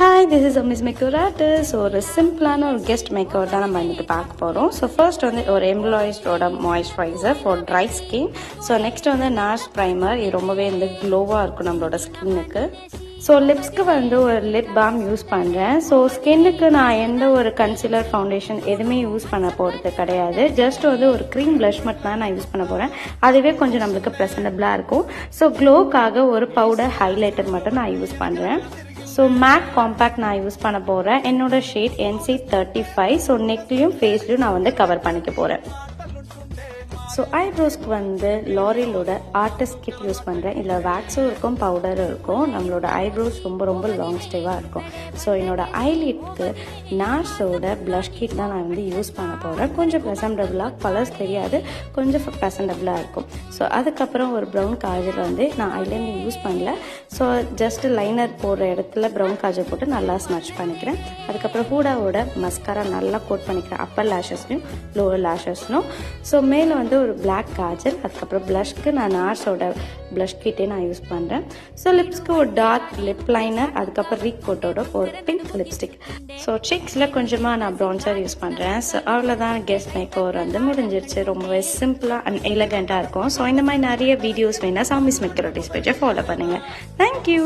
Hi, this is Miss Makeover Artist. ஒரு சிம்பிளான ஒரு கெஸ்ட் மேக்கோவர் தான் நம்ம இன்னைக்கு பார்க்க போகிறோம். ஸோ ஃபர்ஸ்ட் வந்து ஒரு எம்ப்ளாயிஸ்டோட moisturiser for dry skin. So next வந்து நார்ஸ் ப்ரைமர். இது ரொம்பவே வந்து க்ளோவாக இருக்கும் நம்மளோட ஸ்கின்னுக்கு. ஸோ லிப்ஸ்க்கு வந்து ஒரு லிப் பாம் யூஸ் பண்ணுறேன். ஸோ ஸ்கின்னுக்கு நான் எந்த ஒரு கன்சிலர் ஃபவுண்டேஷன் எதுவுமே யூஸ் பண்ண போகிறது கிடையாது. ஜஸ்ட் வந்து ஒரு க்ரீம் ப்ளஷ் மட்டும் தான் நான் யூஸ் பண்ண போகிறேன். அதுவே கொஞ்சம் நம்மளுக்கு ப்ரெசன்டபுளாக இருக்கும். ஸோ க்ளோக்காக ஒரு பவுடர் ஹைலைட்டர் மட்டும் நான் யூஸ் பண்ணுறேன். ஸோ மேட் காம்பேக்ட் நான் யூஸ் பண்ண போகிறேன். என்னோட ஷேட் NC35. ஸோ நெக்லையும் ஃபேஸ்லையும் நான் வந்து கவர் பண்ணிக்க போகிறேன். ஸோ ஐப்ரோஸ்க்கு வந்து லாரியலோட ஆர்டிஸ்ட் கிட் யூஸ் பண்ணுறேன். இதில் வேக்ஸும் இருக்கும், பவுடரும் இருக்கும். நம்மளோட ஐப்ரோஸ் ரொம்ப லாங் ஸ்டேவாக இருக்கும். ஸோ என்னோடய ஐலிட்க்கு நார்ஸோட ப்ளஷ் கிட் தான் நான் வந்து யூஸ் பண்ண போகிறேன். கொஞ்சம் ப்ரெசன்டபுளாக, கலர்ஸ் தெரியாது, கொஞ்சம் ப்ரெசன்டபுளாக இருக்கும். ஸோ அதுக்கப்புறம் ஒரு ப்ரௌன் காஜல் வந்து நான் ஐலைனர் யூஸ் பண்ணல. ஸோ ஜஸ்ட் லைனர் போடுற இடத்துல ப்ரௌன் காஜல் போட்டு நல்லா ஸ்மச் பண்ணிக்கிறேன். அதுக்கப்புறம் ஹூடாவோட மஸ்காரா நல்லா கோட் பண்ணிக்கிறேன், அப்பர் லேஷஸ்லையும் லோவர் லேஷஸ்லையும். ஸோ மேலே வந்து ஒரு பிளாக் காஜல். அதுக்கப்புறம் ப்ளஷ்க்கு நான் நார்ஸோட ப்ளஷ் கிட்டே நான் யூஸ் பண்ணுறேன். ஸோ லிப்ஸ்க்கு ஒரு டார்க் லிப் லைனர், அதுக்கப்புறம் ரீகோட்டோட ஒரு பிங்க் லிப்ஸ்டிக். ஸோ சிக்ஸில் கொஞ்சமாக நான் ப்ரான்சர் யூஸ் பண்ணுறேன். ஸோ அவ்வளோதான், கெஸ்ட் மேக்கோவர் வந்து முடிஞ்சிருச்சு. ரொம்பவே சிம்பிளாக அண்ட் எலகண்ட்டாக இருக்கும். ஸோ இந்த மாதிரி நிறைய வீடியோஸ் வேணால் சாமிஸ் மேக்கர் பேஜை ஃபாலோ பண்ணுங்கள். தேங்க்யூ.